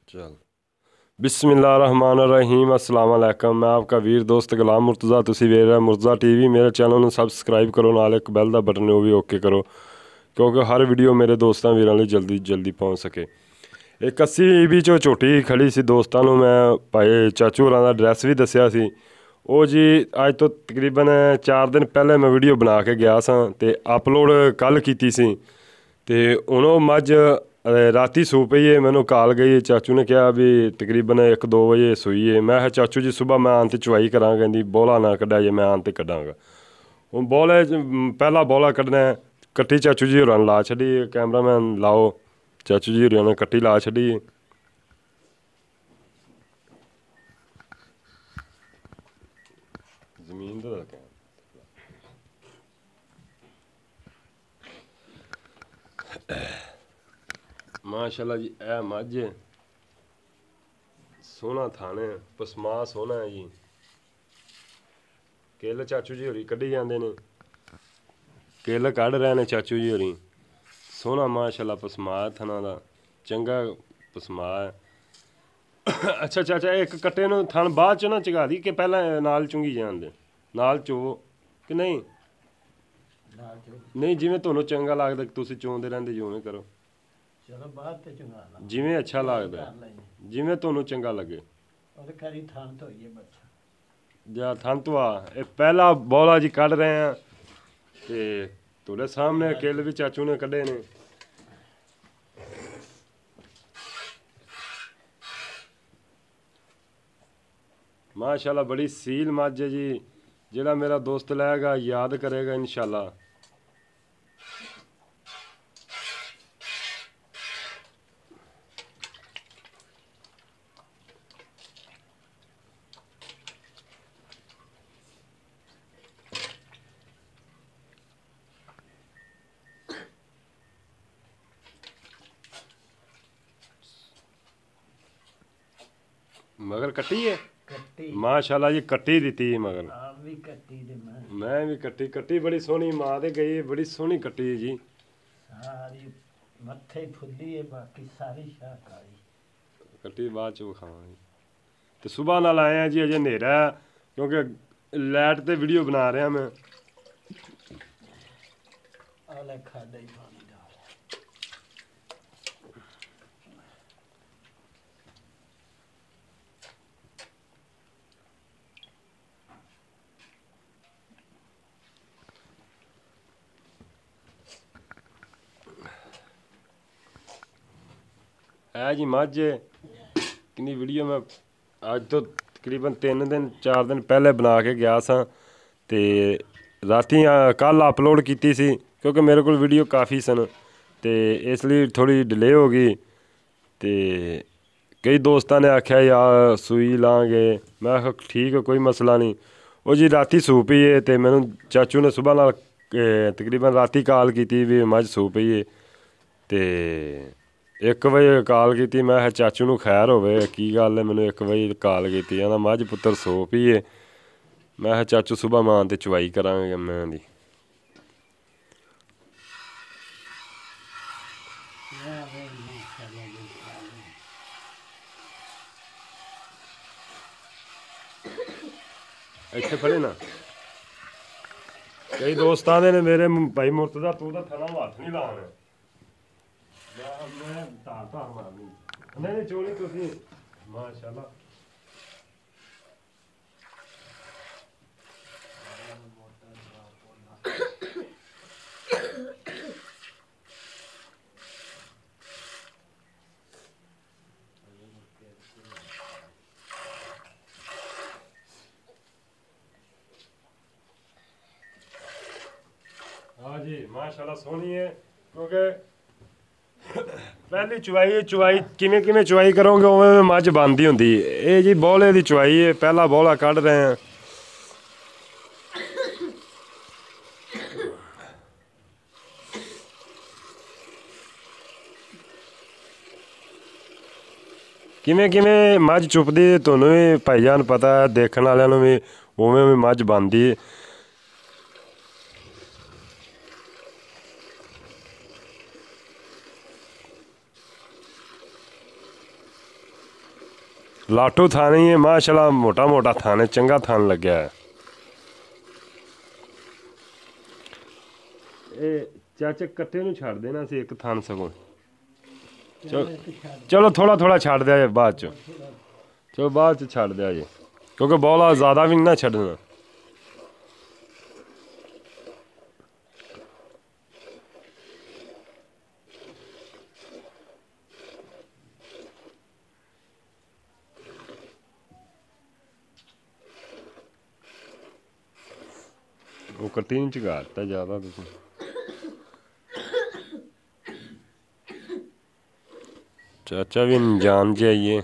चल बिस्मिल्लाहिर्रहमानिर्रहीम अस्सलाम वालेकुम। मैं आपका वीर दोस्त गुलाम मुर्तज़ा। तुसी वेख रहे मुर्तज़ा टीवी। मेरे चैनल ਨੂੰ ਸਬਸਕ੍ਰਾਈਬ ਕਰੋ, ਨਾਲ ਇੱਕ ਬੈਲ ਦਾ ਬਟਨ ਉਹ ਵੀ ਓਕੇ ਕਰੋ ਕਿਉਂਕਿ ਹਰ ਵੀਡੀਓ ਮੇਰੇ ਦੋਸਤਾਂ ਵੀਰਾਂ ਲਈ ਜਲਦੀ ਪਹੁੰਚ ਸਕੇ। ਇੱਕ 80 ਈਬੀ 'ਚੋਂ ਝੋਟੀ ਖੜੀ ਸੀ, ਦੋਸਤਾਂ ਨੂੰ ਮੈਂ ਭਾਈ ਚਾਚੂ ਹੋਰਾਂ ਦਾ ਐਡਰੈਸ ਵੀ ਦੱਸਿਆ ਸੀ। ਉਹ ਜੀ ਅੱਜ ਤੋਂ ਤਕਰੀਬਨ 4 ਦਿਨ ਪਹਿਲੇ ਮੈਂ ਵੀਡੀਓ ਬਣਾ ਕੇ ਗਿਆ ਸਾਂ ਅਤੇ ਅਪਲੋਡ ਕੱਲ੍ਹ ਕੀਤੀ ਸੀ। ਅਤੇ ਹੁਣ ਉਹ ਮੱਝ ਰਾਤੀ ਸੂ ਪਈ ਹੈ। ਮੈਨੂੰ ਕਾਲ ਗਈ, ਚਾਚੂ ਨੇ ਕਿਹਾ ਵੀ ਤਕਰੀਬਨ 1-2 ਵਜੇ ਸੂਈ ਹੈ। ਮੈਂ ਕਿਹਾ ਚਾਚੂ ਜੀ ਸੁਬਾਹ ਮੈਂ ਆਉਣ 'ਤੇ ਚਵਾਈ ਕਰਾਂਗਾ। ਕਹਿੰਦੀ ਬੋਲਾ ਨਾ ਕੱਢਿਆ ਜੇ, ਮੈਂ ਆਉਣ 'ਤੇ ਕੱਢਾਂਗਾ। ਹੁਣ ਬੋਲੇ ਪਹਿਲਾ ਬੋਲਾ ਕੱਢਣਾ, ਕੱਟੀ ਚਾਚੂ ਜੀ ਹੋਰਾਂ ਨੇ ਲਾ ਛੱਡੀ। ਕੈਮਰਾਮੈਨ ਲਾਓ, ਚਾਚੂ ਜੀ ਹੋਰਾਂ ਨੇ ਕੱਟੀ ਲਾ ਛੱਡੀ। ਜ਼ਮੀਨ ਦਾ ਮਾਸ਼ਾਅੱਲਾ ਜੀ, ਇਹ ਮੱਝ ਸੋਹਣਾ ਥਾਣੇ, ਪਸਮਾ ਸੋਹਣਾ ਹੈ ਜੀ। ਕਿੱਲ ਚਾਚੂ ਜੀ ਹੋਰੀ ਕੱਢੀ ਜਾਂਦੇ ਨੇ, ਕਿੱਲ ਕੱਢ ਰਹੇ ਨੇ ਚਾਚੂ ਜੀ ਹੋਰੀ। ਸੋਹਣਾ ਮਾਸ਼ਾਅੱਲਾ ਪਸਮਾ ਥਣਾ ਦਾ, ਚੰਗਾ ਪਸਮਾ ਹੈ। ਅੱਛਾ ਚਾਚਾ, ਇੱਕ ਕੱਟੇ ਨੂੰ ਥਣ ਬਾਅਦ 'ਚ ਨਾ ਝਗਾ ਦੀ ਕਿ ਪਹਿਲਾਂ ਨਾਲ ਚੁੰਗੀ ਜਾਂਦੇ, ਨਾਲ ਚੋਵੋ ਕਿ ਨਹੀਂ? ਨਹੀਂ, ਜਿਵੇਂ ਤੁਹਾਨੂੰ ਚੰਗਾ ਲੱਗਦਾ ਤੁਸੀਂ ਚੋਂਦੇ ਰਹਿੰਦੇ ਜੀ, ਉਵੇਂ ਕਰੋ। ਚਲੋ ਬਾਅਦ ਤੇ ਚੰਗਾ ਲਾ, ਜਿਵੇਂ ਅੱਛਾ ਲੱਗਦਾ, ਜਿਵੇਂ ਤੁਹਾਨੂੰ ਚੰਗਾ ਲੱਗੇ। ਉਹਦੇ ਕਰੀ ਥਾਂ ਧੋਈਏ ਬੱਚਾ ਜਾਂ ਥਣ ਧਵਾ। ਇਹ ਪਹਿਲਾ ਬੋਲਾ ਜੀ ਕੱਢ ਰਹੇ ਆ ਤੇ ਤੁਹਾਡੇ ਸਾਹਮਣੇ ਕਿੱਲ ਵੀ ਚਾਚੂ ਨੇ ਕੱਢੇ ਨੇ। ਮਾਸ਼ਾਅੱਲਾ ਬੜੀ ਸੀਲ ਮੱਝ ਹੈ ਜੀ। ਜਿਹੜਾ ਮੇਰਾ ਦੋਸਤ ਲਏਗਾ ਯਾਦ ਕਰੇਗਾ ਇਨਸ਼ਾਅੱਲਾ। मगर कट्टी है, ਕੱਟੀ माशाल्लाह जी, कट्टी दी मगर ਆਪ ਵੀ ਕੱਟੀ ਦੇ मैं भी कट्टी। कट्टी बड़ी सोहनी माँ दे गई, बड़ी सोहनी कट्टी है जी। ਸਾਰੀ ਮੱਥੇ ਫੁੱਲੀ ਹੈ, ਬਾਕੀ ਸਾਰੀ ਸ਼ਾਹ ਕਾਲੀ। कट्टी बाद च विखावांगे। तो सुबह नाल आए हैं जी, अजे नेरा है क्योंकि लाइट ते वीडियो बना रहा मैं। ਆਲੇ ਖਾਦਾ ਹੀ ਪਾਣੀ ਦਾ है जी मझ किन्नी वीडियो मैं अज तो तकरीबन 3-4 दिन पहले बना के गया सा ते राती कल अपलोड की सी क्योंकि मेरे को वीडियो काफ़ी सन ते इसलिए थोड़ी डिले हो गई। ते कई दोस्तों ने आख्या यार सूई लाँगे, मैं आखा ठीक है कोई मसला नहीं। वो जी राती सू पई है ते मैनू चाचू ने सुबह नाल तकरीबन राती कॉल की भी मझ सू पई है। ते 1 ਵਜੇ ਕਾਲ ਕੀਤੀ। ਮੈਂ ਕਿਹਾ ਚਾਚੂ ਨੂੰ ਖੈਰ ਹੋਵੇ, ਕੀ ਗੱਲ ਹੈ? ਮੈਨੂੰ 1 ਵਜੇ ਕਾਲ ਕੀਤੀ, ਕਹਿੰਦਾ ਮੱਝ ਪੁੱਤਰ ਸੋ ਪਈਏ। ਮੈਂ ਕਿਹਾ ਚਾਚੂ ਸੁਬਾਹ ਮਾਂ ਤੇ ਚਵਾਈ ਕਰਾਂਗੇ ਮੈਂ ਦੀ। ਇੱਥੇ ਫੜੇ ਨਾ, ਕਈ ਦੋਸਤ ਆਂਦੇ ਨੇ ਮੇਰੇ ਭਾਈ ਮੁਰਤਜ਼ਾ ਤੂੰ ਤਾਂ ਥਣਾ ਨੂੰ ਹੱਥ ਨਹੀਂ ਲਾਉਣਾ। मैं तार मारनी नहीं चोली तुसी माशाल्लाह। हाँ जी माशाल्लाह सोहनी है क्योंकि पहली चुवाई किमें किमें चुवाई करोगे उवें मझ बनती होंदी। ये जी बौले की चुवाई है, पहला बौला कढ़ रहे हैं। किमें किमें मझ चुपदी तुहानूं भी भाईजान पता है, देखने वालियां भी उवें भी मझ बनती है। ਲਾਟੂ ਥਾਣੇ ਹੀ ਹੈ ਮਾਸ਼ਾਅੱਲਾ, ਮੋਟਾ ਮੋਟਾ ਥਾਣੇ, ਚੰਗਾ ਥਾਨ ਲੱਗਿਆ ਹੈ। ਇਹ ਚਾਚਾ ਕੱਟੇ ਨੂੰ ਛੱਡ ਦੇਣਾ ਸੀ ਇੱਕ ਥਾਨ ਸਗੋਂ। ਚਲੋ ਥੋੜਾ ਥੋੜਾ ਛੱਡ ਦਿਆ ਜੇ ਬਾਅਦ ਚ, ਚਲੋ ਬਾਅਦ ਚ ਛੱਡ ਦਿਆ ਜੇ, ਕਿਉਂਕਿ ਬੋਲਾ ਜ਼ਿਆਦਾ ਵੀ ਨਹੀਂ ਨਾ ਛੱਡਣਾ। ਉਹ ਕੱਟੀ ਨਹੀਂ ਚਗਾਤਾ ਜ਼ਿਆਦਾ ਤੁਸੀਂ। ਚਾਚਾ ਵੀ ਅਣਜਾਣ ਜਾਈਏ।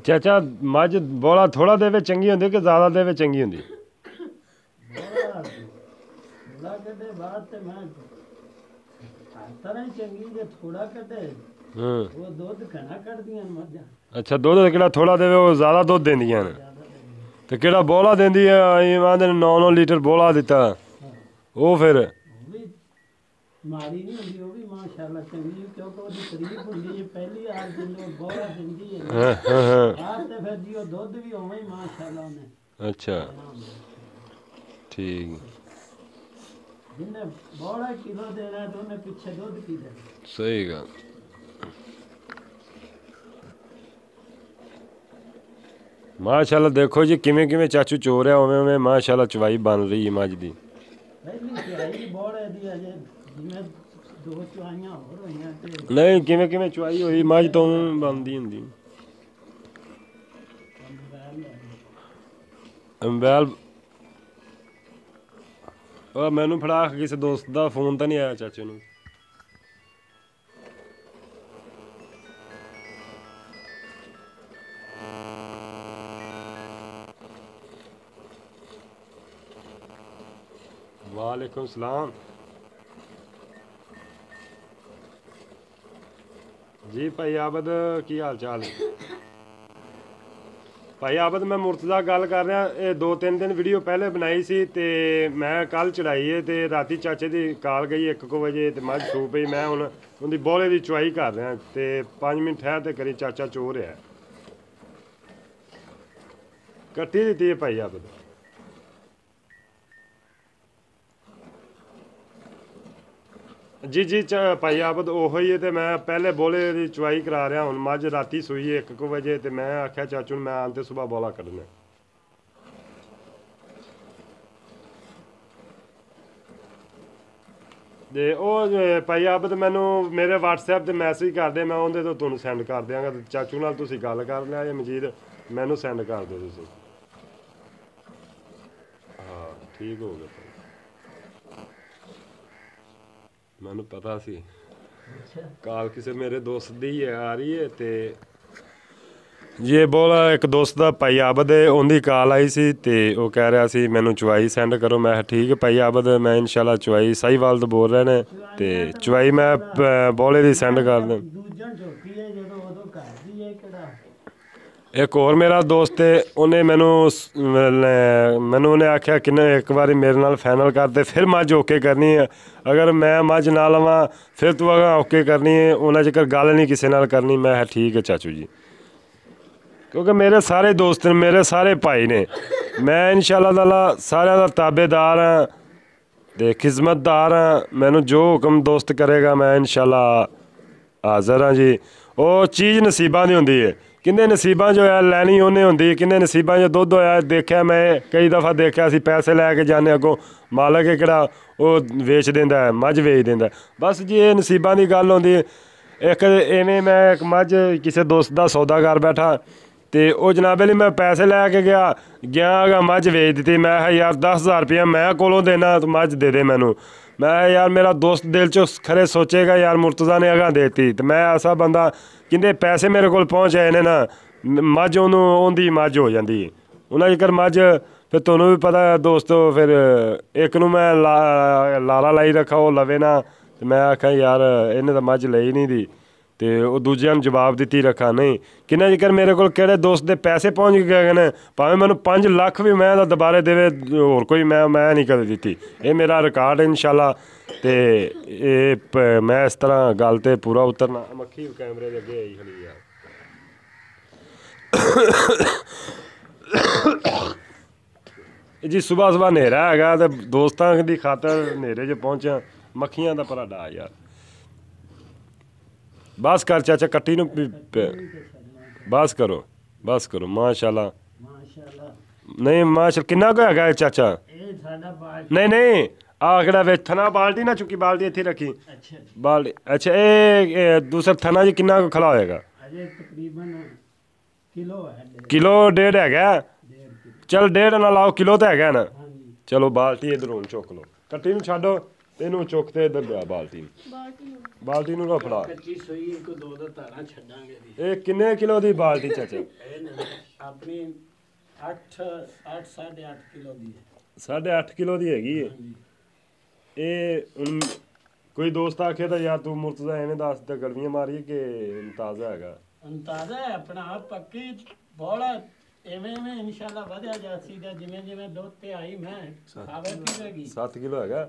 ਚਾਚਾ ਮੱਝ ਬੋਲਾ ਥੋੜਾ ਦੇਵੇ ਚੰਗੀ ਹੁੰਦੀ ਕਿ ਜ਼ਿਆਦਾ ਦੇਵੇ ਚੰਗੀ ਹੁੰਦੀ? ਥੋੜਾ ਕੱਢੇ ਬਾਅਦ ਤੇ ਮੈਂ ਤਰ੍ਹਾਂ ਹੀ ਚੰਗੀ ਜੇ ਥੋੜਾ ਕੱਢੇ ਉਹ ਦੁੱਧ ਘਣਾ ਕੱਢਦੀਆਂ ਨੇ ਮੱਝਾਂ। ਅੱਛਾ ਦੁੱਧ ਕਿਹੜਾ ਥੋੜਾ ਦੇਵੇ ਉਹ ਜ਼ਿਆਦਾ ਦੁੱਧ ਦਿੰਦੀਆਂ ਨੇ, ਤੇ ਕਿਹੜਾ ਬੋਲਾ ਦਿੰਦੀ ਆ ਆਂਦੇ 9-9 ਲੀਟਰ ਬੋਲਾ ਦਿੱਤਾ ਉਹ ਫਿਰ ਮਾੜੀ ਨਹੀਂ ਹੁੰਦੀ, ਉਹ ਵੀ ਮਾਸ਼ਾਅੱਲਾ ਚੰਗੀ, ਕਿਉਂਕਿ ਉਹਦੀ ਤਾਰੀਫ ਹੁੰਦੀ ਹੈ ਪਹਿਲੀ ਵਾਰ ਜਿੰਨੇ ਬੋਲਾ ਦਿੰਦੀ ਹੈ ਆਹ ਤੇ ਫਿਰ ਜੀ ਉਹ ਦੁੱਧ ਵੀ ਉਵੇਂ ਹੀ ਮਾਸ਼ਾਅੱਲਾ ਉਹਨੇ। ਅੱਛਾ ਠੀਕ, ਜਿੰਨੇ ਬੋਲਾ ਕਿਲੋ ਦੇਣਾ ਤੇ ਉਹਨੇ ਪਿੱਛੇ ਦੁੱਧ ਕੀ ਦੇਣਾ। ਸਹੀ ਗੱਲ। ਮਾਸ਼ਾਅੱਲਾ ਦੇਖੋ ਜੀ ਕਿਵੇਂ ਕਿਵੇਂ ਚਾਚੂ ਚੋ ਰਿਹਾ ਉਵੇਂ ਉਵੇਂ ਮਾਸ਼ਾਅੱਲਾ ਚਵਾਈ ਬਣ ਰਹੀ ਹੈ ਮੱਝ ਦੀ। ਪਹਿਲੀ ਚਵਾਈ ਬੋਲੇ ਦੀ ਅਜੇ ਜਿਵੇਂ 2 ਚਵਾਈਆਂ ਹੋਰ ਹੋਈਆਂ ਤੇ ਨਹੀਂ ਕਿਵੇਂ ਕਿਵੇਂ ਚਵਾਈ ਹੋਈ ਮੱਝ ਤੋਂ ਬਣਦੀ ਹੁੰਦੀ। ਅੰਬੈਲ ਉਹ ਮੈਨੂੰ ਫੜਾ, ਕਿਸੇ ਦੋਸਤ ਦਾ ਫੋਨ ਤਾਂ ਨਹੀਂ ਆਇਆ ਚਾਚੇ ਨੂੰ? वालेकुम सलाम जी भाई आबद, की हाल चाल है भाई आबद? मैं मुर्तजा गल कर रहा, ये 2-3 दिन वीडियो पहले बनाई सी ते मैं कल चढ़ाई है ते राती चाचे की कॉल गई 1 बजे ते मझ सू पई। मैं हुण उहदी बोले की चुआई कर रहा ते 5 मिनट ठहर ते करी चाचा चो रहा। कट्टी दी है भाई आबद? जी जी भाई आबद ओहो ही है, तो मैं पहले बोले की चुआई करा रहा हूँ। मझ राती सूई 1 बजे तो मैं आख्या चाचू मैं आते सुबह बोला कड्ढना। ते ओह भाई आबद मैनू मेरे WhatsApp ते मैसेज कर दे, मैं उहदे तो तुहानूं सेंड कर दियांगा। चाचू नाल तुसीं गल कर लिया जे मजीद मैनू सेंड कर दो तुसीं। हाँ ठीक हो गया, मैनू पता सी कॉल किसी मेरे दोस्त दी है आ रही है, तो ਜੀ ਇਹ ਬੋਲ ਇੱਕ ਦੋਸਤ ਦਾ ਭਾਈ ਆਬਦ ਹੈ, ਉਹਦੀ ਕਾਲ ਆਈ ਸੀ ਤੇ ਉਹ ਕਹਿ ਰਿਹਾ ਸੀ ਮੈਨੂੰ ਚੁਆਈ ਸੈਂਡ ਕਰੋ। ਮੈਂ ਕਿਹਾ ਠੀਕ ਹੈ ਭਾਈ ਆਬਦ, ਮੈਂ ਇਨਸ਼ਾਅੱਲਾ ਚੁਆਈ ਸਾਹੀਵਾਲ ਤੋਂ ਬੋਲ ਰਹੇ ਨੇ ਤੇ ਚੁਆਈ ਮੈਂ ਬੋਲੇ ਦੀ ਸੈਂਡ ਕਰ ਦਾਂ। ਦੂਜਾ ਝੋਟੀ ਹੈ ਜਦੋਂ ਉਦੋਂ ਘਰ ਦੀ ਹੈ ਕਿਹੜਾ। ਇੱਕ ਹੋਰ ਮੇਰਾ ਦੋਸਤ ਹੈ, ਉਹਨੇ ਮੈਨੂੰ ਉਹਨੇ ਆਖਿਆ ਕਿੰਨੇ ਇੱਕ ਵਾਰੀ ਮੇਰੇ ਨਾਲ ਫਾਈਨਲ ਕਰਦੇ ਫਿਰ ਮੱਝ ਓਕੇ ਕਰਨੀ ਹੈ। ਅਗਰ ਮੈਂ ਮੱਝ ਨਾ ਲਵਾਂ ਫਿਰ ਤੂੰ ਅਗਾਂ ਓਕੇ ਕਰਨੀ ਹੈ, ਉਹਨਾਂ ਚਿਰ ਗੱਲ ਨਹੀਂ ਕਿਸੇ ਨਾਲ ਕਰਨੀ। ਮੈਂ ਕਿਹਾ ਠੀਕ ਹੈ ਚਾਚੂ ਜੀ, ਕਿਉਂਕਿ ਮੇਰੇ ਸਾਰੇ ਦੋਸਤ ਨੇ, ਮੇਰੇ ਸਾਰੇ ਭਾਈ ਨੇ। ਮੈਂ ਇਨਸ਼ਾਅੱਲਾ ਤਾਲਾ ਸਾਰਿਆਂ ਦਾ ਤਾਬੇਦਾਰ ਹਾਂ ਅਤੇ ਖਿਦਮਤਦਾਰ ਹਾਂ। ਮੈਨੂੰ ਜੋ ਹੁਕਮ ਦੋਸਤ ਕਰੇਗਾ ਮੈਂ ਇਨਸ਼ਾਅੱਲਾ ਹਾਜ਼ਰ ਹਾਂ ਜੀ। ਉਹ ਚੀਜ਼ ਨਸੀਬਾਂ ਦੀ ਹੁੰਦੀ ਹੈ, ਕਿੰਨੇ ਨਸੀਬਾਂ 'ਚ ਹੋਇਆ ਲੈਣੀ ਉਹਨੇ ਹੁੰਦੀ, ਕਿੰਨੇ ਨਸੀਬਾਂ 'ਚ ਦੁੱਧ ਹੋਇਆ। ਦੇਖਿਆ ਮੈਂ ਕਈ ਦਫਾ ਦੇਖਿਆ ਅਸੀਂ ਪੈਸੇ ਲੈ ਕੇ ਜਾਂਦੇ ਅੱਗੋਂ ਮਾਲਕ ਹੈ ਕਿਹੜਾ ਉਹ ਵੇਚ ਦਿੰਦਾ, ਮੱਝ ਵੇਚ ਦਿੰਦਾ। ਬਸ ਜੀ ਇਹ ਨਸੀਬਾਂ ਦੀ ਗੱਲ ਹੁੰਦੀ ਹੈ। ਇੱਕ ਇਵੇਂ ਮੈਂ ਇੱਕ ਮੱਝ ਕਿਸੇ ਦੋਸਤ ਦਾ ਸੌਦਾ ਕਰ ਬੈਠਾ ਅਤੇ ਉਹ ਜਨਾਬੇ ਲਈ ਮੈਂ ਪੈਸੇ ਲੈ ਕੇ ਗਿਆ ਅਗਾ ਮੱਝ ਵੇਚ ਦਿੱਤੀ। ਮੈਂ ਕਿਹਾ ਯਾਰ 10,000 ਰੁਪਇਆ ਮੈਂ ਕੋਲੋਂ ਦੇਣਾ, ਤੂੰ ਮੱਝ ਦੇ ਦੇ ਮੈਨੂੰ। ਮੈਂ ਕਿਹਾ ਯਾਰ ਮੇਰਾ ਦੋਸਤ ਦਿਲ 'ਚੋਂ ਖਰੇ ਸੋਚੇਗਾ ਯਾਰ ਮੁਰਤਜ਼ਾ ਨੇ ਅਗਾਂ ਦੇ ਦਿੱਤੀ। ਅਤੇ ਮੈਂ ਐਸਾ ਬੰਦਾ ਕਹਿੰਦੇ ਪੈਸੇ ਮੇਰੇ ਕੋਲ ਪਹੁੰਚ ਆਏ ਨੇ ਨਾ, ਮੱਝ ਉਹਦੀ ਮੱਝ ਹੋ ਜਾਂਦੀ ਹੈ। ਉਹਨਾਂ ਜੇਕਰ ਮੱਝ ਫਿਰ ਤੁਹਾਨੂੰ ਵੀ ਪਤਾ ਦੋਸਤੋ, ਫਿਰ ਇੱਕ ਨੂੰ ਮੈਂ ਲਾਰਾ ਲਾਈ ਰੱਖਾ ਉਹ ਲਵੇ ਨਾ, ਅਤੇ ਮੈਂ ਆਖਿਆ ਯਾਰ ਇਹਨੇ ਤਾਂ ਮੱਝ ਲਈ ਨਹੀਂ ਦੀ, ਅਤੇ ਉਹ ਦੂਜਿਆਂ ਨੂੰ ਜਵਾਬ ਦਿੱਤੀ ਰੱਖਾ ਨਹੀਂ। ਕਿੰਨਾ ਜੇਕਰ ਮੇਰੇ ਕੋਲ ਕਿਹੜੇ ਦੋਸਤ ਦੇ ਪੈਸੇ ਪਹੁੰਚ ਗਏ ਨੇ, ਭਾਵੇਂ ਮੈਨੂੰ 5 ਲੱਖ ਵੀ ਮੈਂ ਤਾਂ ਦੁਬਾਰੇ ਦੇਵੇ, ਹੋਰ ਕੋਈ ਮੈਂ ਨਹੀਂ ਕਦੇ ਦਿੱਤੀ। ਇਹ ਮੇਰਾ ਰਿਕਾਰਡ ਇਨਸ਼ਾਅੱਲਾ। ਅਤੇ ਇਹ ਮੈਂ ਇਸ ਤਰ੍ਹਾਂ ਗੱਲ 'ਤੇ ਪੂਰਾ ਉਤਰਨਾ। ਮੱਖੀ ਕੈਮਰੇ ਦੇ ਅੱਗੇ ਆਈ ਖੜੀ ਯਾਰ। ਜੀ ਸੁਬਾਹ ਹਨੇਰਾ ਹੈਗਾ ਅਤੇ ਦੋਸਤਾਂ ਦੀ ਖਾਤਰ ਹਨੇਰੇ 'ਚ ਪਹੁੰਚਿਆ, ਮੱਖੀਆਂ ਦਾ ਭਰਾਡਾ ਯਾਰ। ਬਸ ਕਰ ਚਾਚਾ ਕੱਟੀ ਨੂੰ, ਬਸ ਕਰੋ ਮਾਸ਼ਾਅੱਲਾ। ਨਹੀਂ ਮਾਸ਼ਾ ਕਿੰਨਾ ਕੁ ਹੈਗਾ ਚਾਚਾ? ਨਹੀਂ ਆਹ ਕਿਹੜਾ ਵਿੱਚ ਥਣਾ ਬਾਲਟੀ ਨਾ ਚੁੱਕੀ, ਬਾਲਟੀ ਇੱਥੇ ਰੱਖੀ ਬਾਲਟੀ। ਅੱਛਾ ਇਹ ਦੂਸਰਾ ਥਣਾ ਜੀ ਕਿੰਨਾ ਕੁ ਖਲਾ ਹੋਏਗਾ? ਕਿਲੋ ਡੇਢ ਹੈਗਾ। ਚਲ ਡੇਢ ਨਾਲ ਲਾਓ, ਕਿਲੋ ਤਾਂ ਹੈਗਾ ਨਾ। ਚਲੋ ਬਾਲਟੀ ਇੱਧਰੋਂ ਚੁੱਕ ਲਓ, ਕੱਟੀ ਨੂੰ ਛੱਡੋ, ਇਹਨੂੰ ਚੁੱਕ ਤੇ ਇੱਧਰ ਲਿਆ ਬਾਲਟੀ ਨੂੰ ਫੜਾ। ਇਹ ਕਿੰਨੇ ਕਿਲੋ ਦੀ ਬਾਲਟੀ ਚਾਚਾ? ਆਪਣੀ 8.5 ਕਿਲੋ ਦੀ ਹੈ। 8.5 ਕਿਲੋ ਦੀ ਹੈਗੀ ਹੈ। ਇਹ ਹੁਣ ਕੋਈ ਦੋਸਤ ਆਖੇ ਤਾਂ ਯਾਰ ਤੂੰ ਮੁਰਤਜ਼ਾ ਐਵੇਂ ਦੱਸ ਤਾਂ ਗਰਮੀਆਂ ਮਾਰੀ ਕਿ ਅੰਤਾਜ਼ਾ ਹੈਗਾ? ਅੰਤਾਜ਼ਾ ਹੈ ਆਪਣਾ ਆਪ ਪੱਕੀ ਬੋਲਾ ਐਵੇਂ ਇਨਸ਼ਾਅੱਲਾ ਵਧਿਆ ਜਾਸੀ ਦਾ ਜਿਵੇਂ ਜਿਵੇਂ ਦੁੱਧ ਤੇ ਆਈ ਮੈਂ ਖਾਵੇ ਪੀਵੇਗੀ। 7 ਕਿਲੋ ਹੈਗਾ।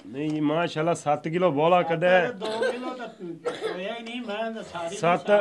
ਨਹੀਂ ਮਾਸ਼ਾਅੱਲਾ 7 ਕਿਲੋ ਬੋਲਾ ਕੱਢਿਆ। 2 ਕਿਲੋ ਤਾਂ ਹੋਇਆ ਹੀ ਨਹੀਂ, ਮੈਂ ਸਾਰੀ 7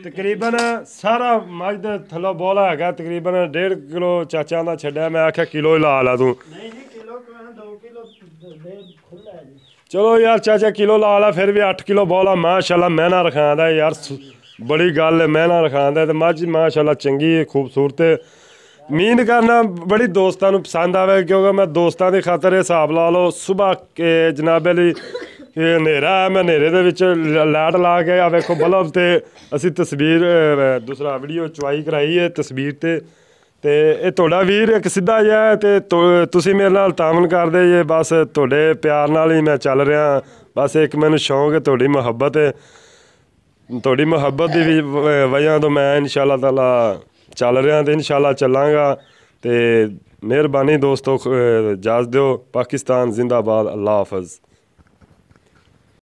ਤਕਰੀਬਨ ਸਾਰਾ ਮੱਝ ਦੇ ਥੱਲੋਂ ਬੋਲਾ ਹੈਗਾ ਤਕਰੀਬਨ 1.5 ਕਿਲੋ ਚਾਚਾ ਦਾ ਛੱਡਿਆ। ਮੈਂ ਆਖਿਆ ਕਿਲੋ ਹੀ ਲਾ ਤੂੰ। ਨਹੀਂ ਕਿਲੋ 2 ਕਿਲੋ ਖੁੱਲਾ ਹੈ ਜੀ। ਚਲੋ ਯਾਰ ਚਾਚਾ ਕਿਲੋ ਲਾ ਲਾ, ਫਿਰ ਵੀ 8 ਕਿਲੋ ਬੋਲਾ ਮਾਸ਼ਾਅੱਲਾ ਮਹਿਨਾ ਰਖਾਂਦਾ ਯਾਰ, ਬੜੀ ਗੱਲ ਹੈ ਮਹਿਨਾ ਰਖਾਂਦਾ। ਅਤੇ ਮੱਝ ਮਾਸ਼ਾਅੱਲਾ ਚੰਗੀ ਹੈ, ਖੂਬਸੂਰਤ ਹੈ। ਉਮੀਦ ਕਰਨਾ ਬੜੀ ਦੋਸਤਾਂ ਨੂੰ ਪਸੰਦ ਆਵੇ, ਕਿਉਂਕਿ ਮੈਂ ਦੋਸਤਾਂ ਦੀ ਖਾਤਰ ਇਹ ਹਿਸਾਬ ਲਾ ਲਓ ਸੁਬਾਹ ਜਨਾਬੇ ਲਈ ਹਨੇਰਾ ਹੈ, ਮੈਂ ਹਨੇਰੇ ਦੇ ਵਿੱਚ ਲਾਈਟ ਲਾ ਕੇ ਆ ਵੇਖੋ ਬਲਬ 'ਤੇ ਅਸੀਂ ਤਸਵੀਰ ਦੂਸਰਾ ਵੀਡੀਓ ਚੁਆਈ ਕਰਾਈ ਹੈ ਤਸਵੀਰ 'ਤੇ। ਅਤੇ ਇਹ ਤੁਹਾਡਾ ਵੀਰ ਇੱਕ ਸਿੱਧਾ ਜਿਹਾ ਅਤੇ ਤੁਸੀਂ ਮੇਰੇ ਨਾਲ ਤਾਮਨ ਕਰਦੇ ਜੇ, ਬਸ ਤੁਹਾਡੇ ਪਿਆਰ ਨਾਲ ਹੀ ਮੈਂ ਚੱਲ ਰਿਹਾ। ਬਸ ਇੱਕ ਮੈਨੂੰ ਸ਼ੌਂਕ ਹੈ, ਤੁਹਾਡੀ ਮੁਹੱਬਤ ਹੈ, ਤੁਹਾਡੀ ਮੁਹੱਬਤ ਦੀ ਵਜ੍ਹਾ ਤੋਂ ਮੈਂ ਇਨਸ਼ਾਅੱਲਾ ਤਾਲਾ ਚੱਲ ਰਿਹਾ ਅਤੇ ਇਨਸ਼ਾਅੱਲਾ ਚੱਲਾਂਗਾ। ਅਤੇ ਮਿਹਰਬਾਨੀ ਦੋਸਤੋ, ਇਜਾਜ਼ਤ ਦਿਓ। ਪਾਕਿਸਤਾਨ ਜ਼ਿੰਦਾਬਾਦ। ਅੱਲਾ ਹਾਫਿਜ਼।